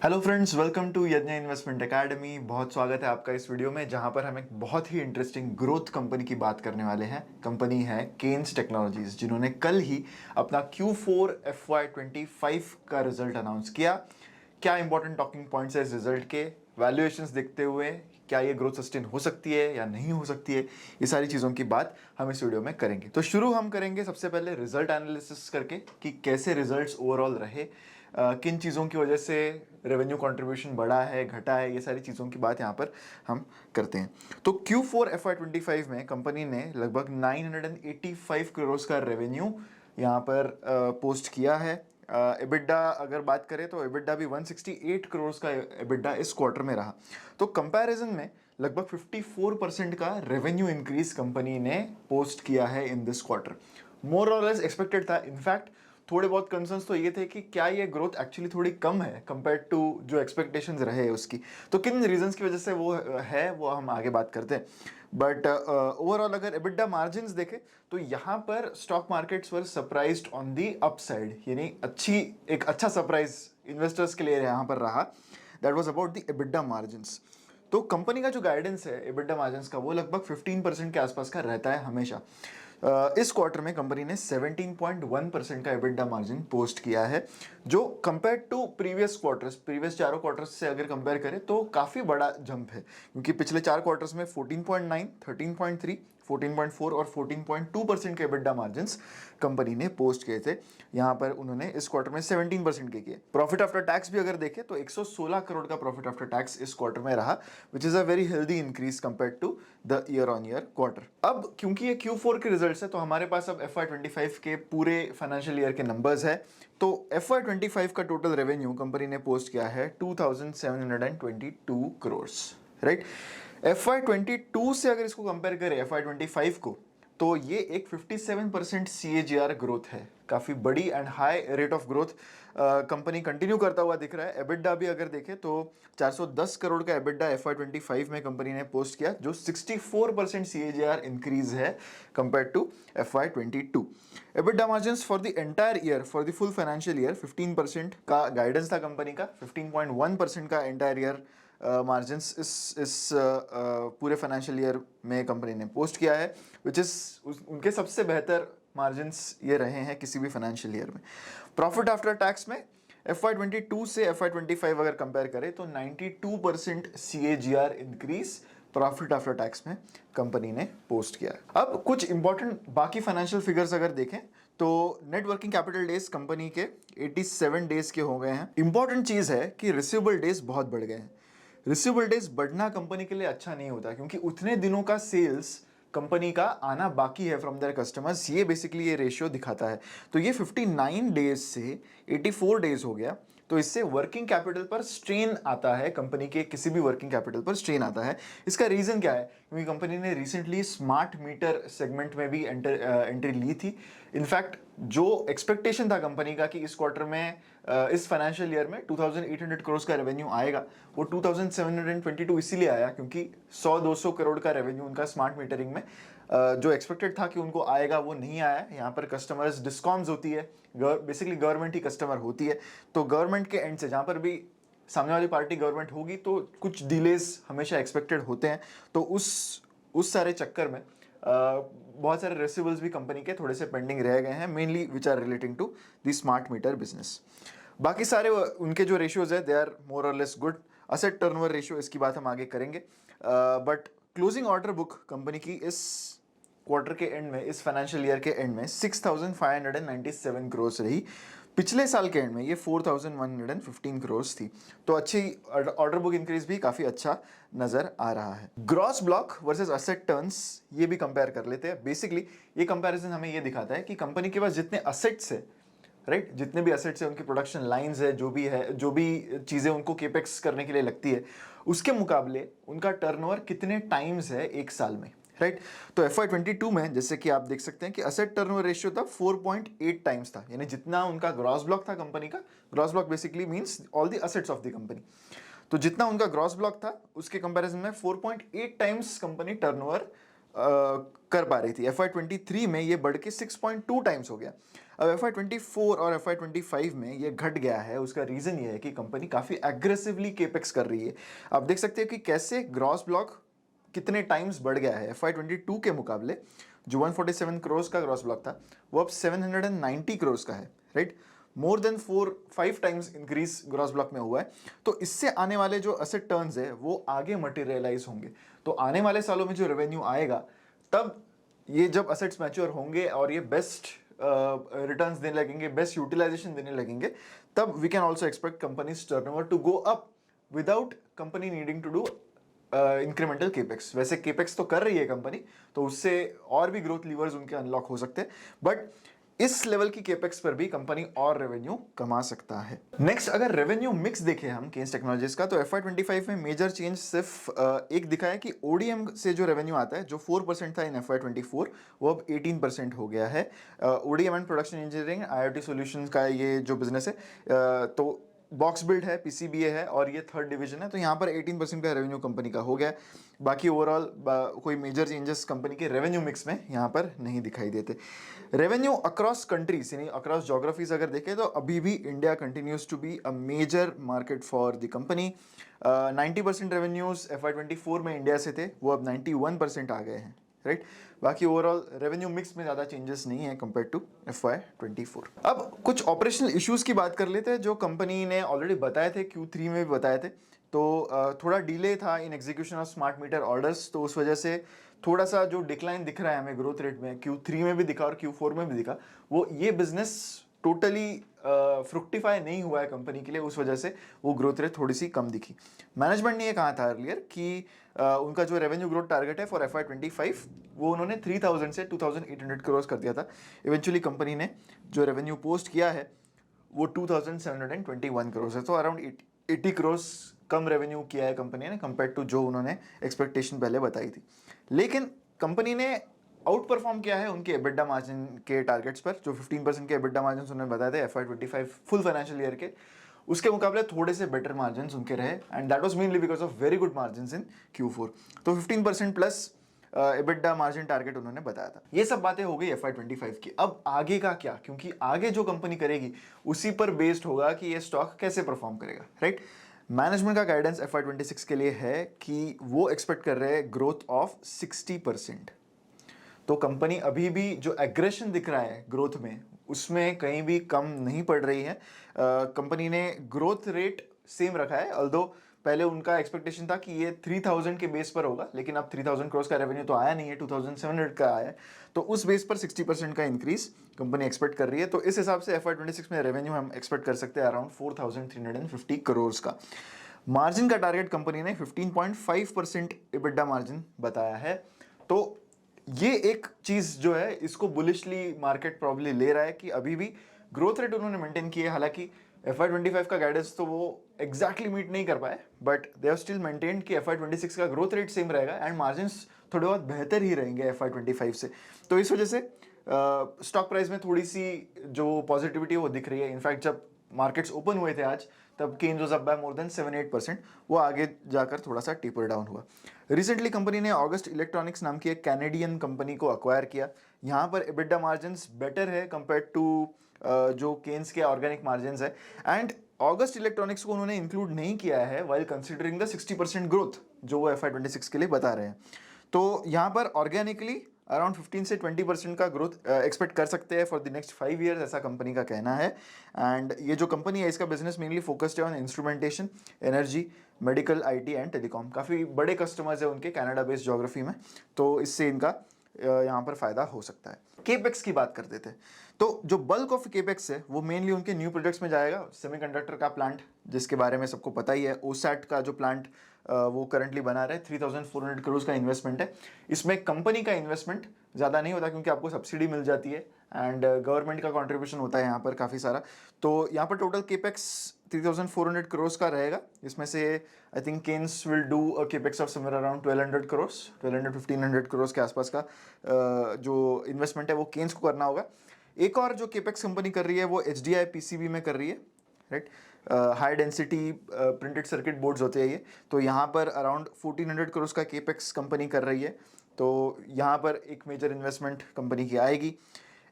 Hello friends, welcome to यज्ञ investment academy. बहुत स्वागत है आपका इस वीडियो में, जहां पर हम एक बहुत ही इंटरेस्टिंग ग्रोथ कंपनी की बात करने वाले हैं। कंपनी है केन्स टेक्नोलॉजीज, जिन्होंने कल ही अपना Q4 FY25 का रिजल्ट अनाउंस किया। क्या इंपॉर्टेंट टॉकिंग पॉइंट्स है इस रिजल्ट के, वैल्यूएशंस देखते हुए क्या ये ग्रोथ सस्टेन हो सकती है या नहीं हो सकती है, ये सारी चीज़ों की बात हम इस वीडियो में करेंगे। तो शुरू हम करेंगे सबसे पहले रिजल्ट एनालिसिस करके कि कैसे रिजल्ट्स ओवरऑल रहे, किन चीज़ों की वजह से रेवेन्यू कंट्रीब्यूशन बढ़ा है, घटा है, ये सारी चीज़ों की बात यहाँ पर हम करते हैं। तो Q4 FY25 में कंपनी ने लगभग 985 करोड़ का रेवेन्यू यहाँ पर पोस्ट किया है। एबिडा अगर बात करें तो एबिडा भी 168 करोड़ का एबिडा इस क्वार्टर में रहा। तो कंपैरिजन में लगभग 54% का रेवेन्यू इंक्रीज कंपनी ने पोस्ट किया है इन दिस क्वार्टर। मोर और लेस एक्सपेक्टेड था। इनफैक्ट थोड़े बहुत कंसर्न्स तो ये थे कि क्या ये ग्रोथ एक्चुअली थोड़ी कम है कंपेयर्ड टू जो एक्सपेक्टेशंस रहे उसकी। तो किन रीजंस की वजह से वो है, वो हम आगे बात करते हैं। बट ओवरऑल अगर एबिडा मार्जिन्स देखें तो यहाँ पर stock markets were surprised on the upside, यानी एक अच्छा सरप्राइज इन्वेस्टर्स के लिए यहाँ पर रहा। That was about the EBITDA margins. तो कंपनी का जो गाइडेंस है एबिडा मार्जिन्स का, वो लगभग 15% के आसपास का रहता है हमेशा। इस क्वार्टर में कंपनी ने 17.1% का एबिडा मार्जिन पोस्ट किया है, जो compare to previous quarters, previous चारों क्वार्टर्स से अगर कंपेयर करें तो काफ़ी बड़ा जंप है। क्योंकि पिछले 4 क्वार्टर्स में 14.9, 13.3, 14.4 और 14.2% के एबिडा मार्जिन्स कंपनी ने पोस्ट किए थे। यहाँ पर उन्होंने इस क्वार्टर में 17% के किए। प्रॉफिट आफ्टर टैक्स भी अगर देखें तो 116 करोड़ का प्रॉफिट आफ्टर टैक्स इस क्वार्टर में रहा, which is a very healthy increase compare to the year on year quarter. अब क्योंकि ये Q4 के रिजल्ट्स है तो हमारे पास अब FY25 के पूरे फाइनेंशियल ईयर के नंबर्स है। तो FY25 का टोटल रेवेन्यू कंपनी ने पोस्ट किया है 2722 करोड़, राइट। FY22 से अगर इसको कंपेयर करें FY25 को, तो ये एक 57% CAGR ग्रोथ है। काफ़ी बड़ी and high rate of growth company continue करता हुआ दिख रहा है। एबिडा भी अगर देखें तो 410 करोड़ का एबिडा FY25 में कंपनी ने पोस्ट किया, जो 64% CAGR इंक्रीज है compare to FY22। EBITDA margins for the entire year, for the full financial year 15% का गाइडेंस था कंपनी का। 15.1% का एंटायर ईयर मार्जिन्स इस पूरे फाइनेंशियल ईयर में कंपनी ने पोस्ट किया है, विच इज उनके सबसे बेहतर मार्जिन्स ये रहे हैं किसी भी फाइनेंशियल ईयर में। प्रॉफिट आफ्टर टैक्स में FY22 से FY25 अगर कंपेयर करें तो 92% CAGR increase profit after tax में कंपनी ने पोस्ट किया है। अब कुछ इंपॉर्टेंट बाकी फाइनेंशियल फिगर्स अगर देखें तो net working capital days company के 87 डेज के हो गए हैं। इंपॉर्टेंट चीज है कि रिसीवेबल डेज बहुत बढ़ गए हैं। रिसीवेबल डेज बढ़ना कंपनी के लिए अच्छा नहीं होता, क्योंकि उतने दिनों का सेल्स कंपनी का आना बाकी है फ्रॉम देयर कस्टमर्स। ये बेसिकली ये रेशियो दिखाता है। तो ये 59 डेज से 84 डेज हो गया। तो इससे वर्किंग कैपिटल पर स्ट्रेन आता है, कंपनी के किसी भी वर्किंग कैपिटल पर स्ट्रेन आता है। इसका रीजन क्या है? क्योंकि कंपनी ने रिसेंटली स्मार्ट मीटर सेगमेंट में भी एंट्री ली थी। इनफैक्ट जो एक्सपेक्टेशन था कंपनी का कि इस क्वार्टर में, इस फाइनेंशियल ईयर में 2800 करोड़ का रेवेन्यू आएगा, वो 2722 इसीलिए आया क्योंकि 100-200 करोड़ का रेवेन्यू उनका स्मार्ट मीटरिंग में जो एक्सपेक्टेड था कि उनको आएगा, वो नहीं आया। यहाँ पर कस्टमर्स डिस्कॉम्स होती है, बेसिकली गवर्नमेंट ही कस्टमर होती है। तो गवर्नमेंट के एंड से, जहाँ पर भी सामने वाली पार्टी गवर्नमेंट होगी, तो कुछ डिलेज हमेशा एक्सपेक्टेड होते हैं। तो उस सारे चक्कर में बहुत सारे रिसीवेबल्स भी कंपनी के थोड़े से पेंडिंग रह गए हैं, mainly which are relating to the smart meter business. बाकी सारे उनके जो रेशियोज है दे आर मोर और less good. Asset turnover ratio, इसकी बात हम आगे करेंगे। But closing order book company की इस क्वार्टर के एंड में, इस फाइनेंशियल ईयर के एंड में 6597 करोड़ रही। पिछले साल के एंड में ये 4115 करोड़ थी। तो अच्छी ऑर्डर बुक इंक्रीज भी काफी अच्छा नजर आ रहा है। Gross block versus asset turns, ये भी कंपेयर कर लेते हैं। बेसिकली ये कंपैरिजन हमें ये दिखाता है कि कंपनी के पास जितने असेट्स है, राइट, जितने भी असेट्स है, उनकी प्रोडक्शन लाइंस है, जो भी चीजें उनको केपेक्स करने के लिए लगती है, उसके मुकाबले उनका टर्नओवर कितने टाइम्स है एक साल में, राइट। तो FY22 में जैसे कि आप देख सकते हैं कि असेट टर्नओवर रेशियो था 4.8 टाइम्स था, यानी जितना उनका ग्रॉस ब्लॉक था कंपनी का। Gross block basically means all the assets of the company. तो जितना उनका ग्रॉस ब्लॉक था उसके कंपैरिजन में 4.8 टाइम्स कंपनी टर्नओवर कर पा रही थी। FY23 में ये बढ़ के 6.2 टाइम्स हो गया। अब FY24 और FY25 में ये घट गया है। उसका रीज़न ये है कि कंपनी काफ़ी एग्रेसिवली केपेक्स कर रही है। आप देख सकते हैं कि कैसे ग्रॉस ब्लॉक कितने टाइम्स बढ़ गया है। FY22 के मुकाबले जो 147 करोड़ का ग्रॉस ब्लॉक था वो अब 790 करोड़ का है, right. More than 4-5 times increase gross block में हुआ है। तो इससे आने वाले जो असेट टर्न्स है वो आगे मटेरियलाइज होंगे। तो आने वाले सालों में जो रेवेन्यू आएगा तब ये जब असेट्स मैच्योर होंगे और ये बेस्ट रिटर्न्स देने लगेंगे, बेस्ट यूटिलाइजेशन देने लगेंगे, तब we can also expect companies turnover to go up without company needing to do incremental capex. वैसे केपेक्स तो कर रही है कंपनी, तो उससे और भी ग्रोथ लीवर्स उनके अनलॉक हो सकते हैं, बट इस लेवल की केपेक्स पर भी कंपनी और रेवेन्यू कमा सकता है। नेक्स्ट, अगर रेवेन्यू मिक्स देखें हम केन्स टेक्नोलॉजीज का, तो FY25 में मेजर चेंज सिर्फ एक दिखा है कि ओडीएम से जो रेवेन्यू आता है, जो 4% था इन FY24, वो अब 18% हो गया है। ODM and production engineering IoT solutions का ये जो बिजनेस है, तो बॉक्स बिल्ड है, पीसीबीए है और ये थर्ड डिवीजन है, तो यहाँ पर 18% का रेवेन्यू कंपनी का हो गया। बाकी ओवरऑल कोई मेजर चेंजेस कंपनी के रेवेन्यू मिक्स में यहाँ पर नहीं दिखाई देते। रेवेन्यू अक्रॉस कंट्रीज यानी अक्रॉस जोग्राफीज अगर देखें तो अभी भी India continues to be a major market for the company. 90% revenues FY24 में इंडिया से थे, वो अब 91% आ गए हैं, राइट। बाकी ओवरऑल रेवेन्यू मिक्स में ज़्यादा चेंजेस नहीं है कंपेयर टू FY24। अब कुछ ऑपरेशनल इश्यूज की बात कर लेते हैं जो कंपनी ने ऑलरेडी बताए थे, Q3 में भी बताए थे। तो थोड़ा डिले था in execution of smart meter orders, तो उस वजह से थोड़ा सा जो डिक्लाइन दिख रहा है हमें ग्रोथ रेट में, Q3 में भी दिखा और Q4 में भी दिखा, वो ये बिजनेस टोटली फ्रुक्टिफाई नहीं हुआ है कंपनी के लिए, उस वजह से वो ग्रोथ रेट थोड़ी सी कम दिखी। मैनेजमेंट ने ये कहा था अर्लियर कि उनका जो रेवेन्यू ग्रोथ टारगेट है फॉर FY25 वो उन्होंने 3000 से 2800 करोड़ कर दिया था। इवेंचुअली कंपनी ने जो रेवेन्यू पोस्ट किया है वो 2721 करोड़ है, तो अराउंड 80 करोड़ कम रेवेन्यू किया है कंपनी ने कंपेयर टू जो उन्होंने एक्सपेक्टेशन पहले बताई थी। लेकिन कंपनी ने आउट परफॉर्म किया है उनके एबिडा मार्जिन के टारगेट्स पर, जो 15% के एबिडा मार्जिन उन्होंने बताए थे FY25 फुल फाइनेंशियल ईयर के, उसके मुकाबले थोड़े से बेटर मार्जिन उनके रहे, and that was mainly because of very good margin in Q4। तो 15% प्लस एबिडा मार्जिन टारगेट उन्होंने बताया था। ये सब बातें हो गई FY25 की। अब आगे का क्या, क्योंकि आगे जो कंपनी करेगी उसी पर बेस्ड होगा कि ये स्टॉक कैसे परफॉर्म करेगा, राइट। मैनेजमेंट का गाइडेंस FY26 के लिए है कि वो एक्सपेक्ट कर रहे हैं ग्रोथ ऑफ 60%। तो कंपनी अभी भी जो एग्रेशन दिख रहा है ग्रोथ में, उसमें कहीं भी कम नहीं पड़ रही है। कंपनी ने ग्रोथ रेट सेम रखा है, ऑल्दो पहले उनका एक्सपेक्टेशन था कि ये 3000 के बेस पर होगा, लेकिन अब 3000 करोड़ का रेवेन्यू तो आया नहीं है, 2700 का आया है, तो उस बेस पर 60% का इंक्रीज कंपनी एक्सपेक्ट कर रही है। तो इस हिसाब से FY26 में रेवेन्यू हम एक्सपेक्ट कर सकते हैं अराउंड 4350 करोड़ का। मार्जिन का टारगेट कंपनी ने 15.5% EBITDA मार्जिन बताया है। तो ये एक चीज जो है इसको बुलिशली मार्केट प्रॉब्ली ले रहा है कि अभी भी ग्रोथ रेट उन्होंने मेंटेन की है। हालांकि FY25 का गाइडेंस तो वो एग्जैक्टली मीट नहीं कर पाए, but they have still maintained कि FY26 का ग्रोथ रेट सेम रहेगा एंड मार्जिन्स थोड़े बहुत बेहतर ही रहेंगे FY25 से। तो इस वजह से स्टॉक प्राइस में थोड़ी सी जो पॉजिटिविटी वो दिख रही है। इनफैक्ट जब मार्केट्स ओपन हुए थे आज, तब Kaynes was up by more than 7-8%, वो आगे जाकर थोड़ा सा टिपर डाउन हुआ। रिसेंटली कंपनी ने ऑगस्ट इलेक्ट्रॉनिक्स नाम की एक कैनेडियन कंपनी को अक्वायर किया। यहाँ पर एबिडा मार्जिन्स बेटर है कंपेयर टू जो केन्स के ऑर्गेनिक मार्जिन्स है, एंड ऑगस्ट इलेक्ट्रॉनिक्स को उन्होंने इंक्लूड नहीं किया है वाइल कंसिडरिंग द 60% ग्रोथ जो वो FY26 के लिए बता रहे हैं। तो यहाँ पर ऑर्गेनिकली अराउंड 15 से 20% का ग्रोथ एक्सपेक्ट कर सकते हैं फॉर द नेक्स्ट 5 ईयर्स, ऐसा कंपनी का कहना है। एंड ये जो कंपनी है इसका बिजनेस मेनली फोकस्ड है on instrumentation, energy, medical, IT and telecom. काफ़ी बड़े कस्टमर्स है उनके कनाडा बेस्ड ज्योग्राफी में, तो इससे इनका यहाँ पर फायदा हो सकता है। केपेक्स की बात करते थे, तो जो बल्क ऑफ केपेक्स है वो मेनली उनके न्यू प्रोजेक्ट्स में जाएगा। सेमीकंडक्टर का प्लांट जिसके बारे में सबको पता ही है, ओसैट का जो प्लांट वो करंटली बना रहे, 3400 करोड़ का इन्वेस्टमेंट है। इसमें कंपनी का इन्वेस्टमेंट ज़्यादा नहीं होता क्योंकि आपको सब्सिडी मिल जाती है एंड गवर्नमेंट का कंट्रीब्यूशन होता है यहाँ पर काफ़ी सारा। तो यहाँ पर टोटल केपेक्स 3400 करोड़ का रहेगा। इसमें से I think Kaynes will do a capex of somewhere around 1200 crore, 1200-1500 crore के आसपास का जो इन्वेस्टमेंट है वो केन्स को करना होगा। एक और जो केपेक्स कंपनी कर रही है वो HDI PCB में कर रही है, right. High density printed circuit boards होते हैं ये, तो यहाँ पर अराउंड 1400 करोड़ का केपेक्स कंपनी कर रही है। तो यहाँ पर एक मेजर इन्वेस्टमेंट कंपनी की आएगी।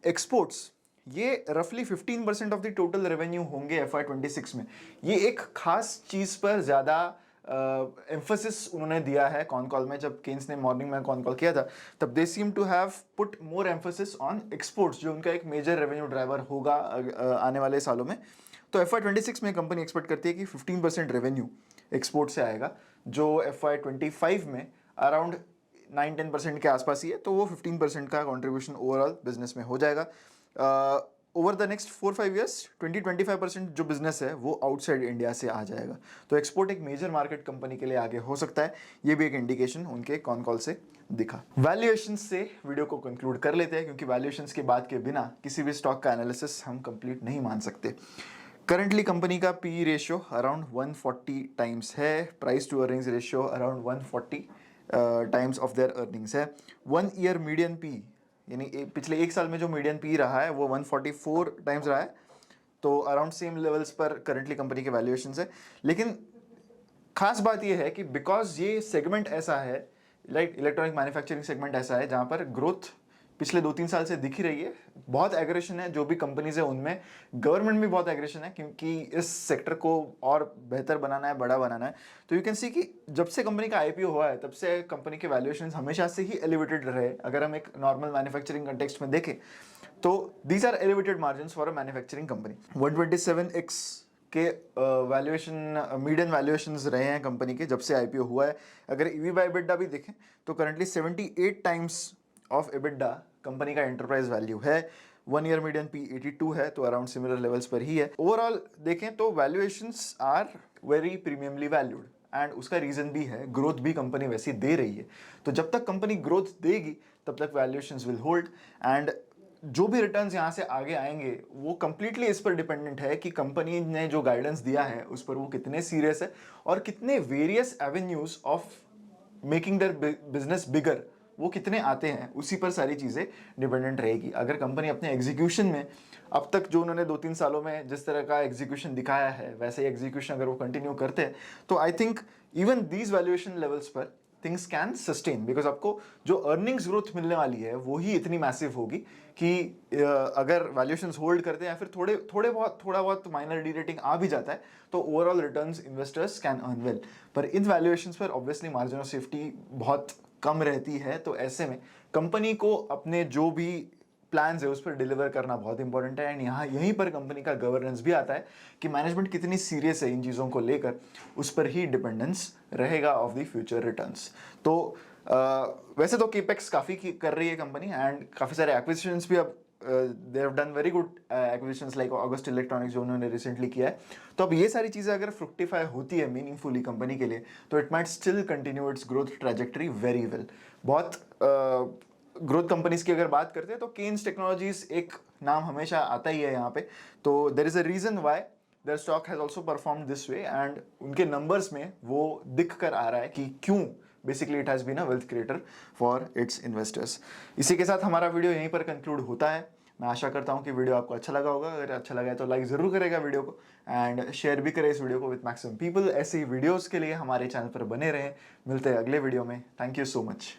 एक्सपोर्ट्स, ये रफली 15% ऑफ द टोटल रेवेन्यू होंगे FY26 में। ये एक खास चीज़ पर ज़्यादा एम्फोसिस उन्होंने दिया है कॉन कॉल में। जब केन्स ने मॉर्निंग में कॉन कॉल किया था तब they seem to have put more emphasis on exports, जो उनका एक मेजर रेवेन्यू ड्राइवर होगा आने वाले सालों में। तो FY26 में कंपनी एक्सपेक्ट करती है कि 15% रेवेन्यू एक्सपोर्ट से आएगा, जो FY25 में अराउंड 9-10% के आसपास ही है। तो वो 15% का कॉन्ट्रीब्यूशन ओवरऑल बिजनेस में हो जाएगा। ओवर द नेक्स्ट 4-5 ईयर्स 20-25% जो बिजनेस है वो आउटसाइड इंडिया से आ जाएगा। तो एक्सपोर्ट एक मेजर मार्केट कंपनी के लिए आगे हो सकता है, ये भी एक इंडिकेशन उनके कॉन कॉल से दिखा। वैल्यूएशन से वीडियो को कंक्लूड कर लेते हैं, क्योंकि वैल्यूएशंस के बात के बिना किसी भी स्टॉक का एनालिसिस हम कंप्लीट नहीं मान सकते। करंटली कंपनी का पी रेशियो अराउंड 140 टाइम्स है, price to earnings ratio around 140 times of their earnings है। 1 ईयर मीडियन पी, यानी पिछले एक साल में जो मीडियन पी रहा है वो 144 टाइम्स रहा है। तो अराउंड सेम लेवल्स पर करंटली कंपनी के वैल्यूएशंस है। लेकिन खास बात ये है कि बिकॉज ये सेगमेंट ऐसा है, लाइक इलेक्ट्रॉनिक मैन्युफैक्चरिंग सेगमेंट ऐसा है जहाँ पर ग्रोथ पिछले 2-3 साल से दिख ही रही है। बहुत एग्रेशन है, जो भी कंपनीज है उनमें गवर्नमेंट भी बहुत एग्रेशन है, क्योंकि इस सेक्टर को और बेहतर बनाना है, बड़ा बनाना है। तो यू कैन सी कि जब से कंपनी का IPO हुआ है तब से कंपनी के वैल्यूएशन हमेशा से ही एलिवेटेड रहे। अगर हम एक नॉर्मल मैन्युफैक्चरिंग कंटेक्स्ट में देखें तो these are elevated margins for a manufacturing company. 127x के वैल्यूएशन मीडियन वैल्यूएशंस रहे हैं कंपनी के जब से IPO हुआ है। अगर EV बाय EBITDA भी देखें तो currently 78 times of EBITDA company का एंटरप्राइज वैल्यू है। 1 ईयर मीडियन P 82 है, तो अराउंड सिमिलर लेवल्स पर ही है। ओवरऑल देखें तो valuations are very premiumly valued, and उसका रीजन भी है, ग्रोथ भी कंपनी वैसी दे रही है। तो जब तक कंपनी ग्रोथ देगी तब तक वैल्यूएशंस विल होल्ड, एंड जो भी रिटर्न्स यहाँ से आगे आएंगे वो कंप्लीटली इस पर डिपेंडेंट है कि कंपनी ने जो गाइडेंस दिया है उस पर वो कितने सीरियस है और कितने various avenues of making their business bigger वो कितने आते हैं, उसी पर सारी चीज़ें डिपेंडेंट रहेगी। अगर कंपनी अपने एग्जीक्यूशन में अब तक जो उन्होंने 2-3 सालों में जिस तरह का एग्जीक्यूशन दिखाया है वैसे ही एग्जीक्यूशन अगर वो कंटिन्यू करते हैं तो I think even these valuation levels पर थिंग्स कैन सस्टेन, बिकॉज आपको जो अर्निंग्स ग्रोथ मिलने वाली है वो ही इतनी मैसिव होगी कि अगर वैल्यूएशंस होल्ड करते हैं या फिर थोड़ा बहुत माइनर डी-रेटिंग आ भी जाता है तो overall returns investors can earn well. पर इन वैल्यूएशंस पर ऑब्वियसली मार्जिन ऑफ सेफ्टी बहुत कम रहती है। तो ऐसे में कंपनी को अपने जो भी प्लान्स है उस पर डिलीवर करना बहुत इंपॉर्टेंट है। एंड यहाँ यहीं पर कंपनी का गवर्नेंस भी आता है कि मैनेजमेंट कितनी सीरियस है इन चीज़ों को लेकर, उस पर ही डिपेंडेंस रहेगा ऑफ द फ्यूचर रिटर्न्स। तो वैसे तो केपेक्स काफ़ी कर रही है कंपनी, एंड काफ़ी सारे एक्विजिशंस भी अब they have done very good acquisitions like August electronics जो उन्होंने रिसेंटली किया है। तो अब ये सारी चीज़ें अगर फ्रुक्टिफाई होती है मीनिंगफुली कंपनी के लिए तो it might still continue its growth trajectory very well. बहुत ग्रोथ कंपनीज की अगर बात करते हैं तो केन्स टेक्नोलॉजीज एक नाम हमेशा आता ही है यहाँ पे। तो there is a reason why their stock has also performed this way, and उनके नंबर्स में वो दिख कर आ रहा है कि क्यों basically it has been a wealth creator for its investors. इसी के साथ हमारा वीडियो यहीं पर कंक्लूड होता है। मैं आशा करता हूँ कि वीडियो आपको अच्छा लगा होगा। अगर अच्छा लगा है तो लाइक ज़रूर करेगा वीडियो को, एंड शेयर भी करें इस वीडियो को विद मैक्सिमम पीपल। ऐसे ही वीडियोज़ के लिए हमारे चैनल पर बने रहें। मिलते हैं अगले वीडियो में। Thank you so much.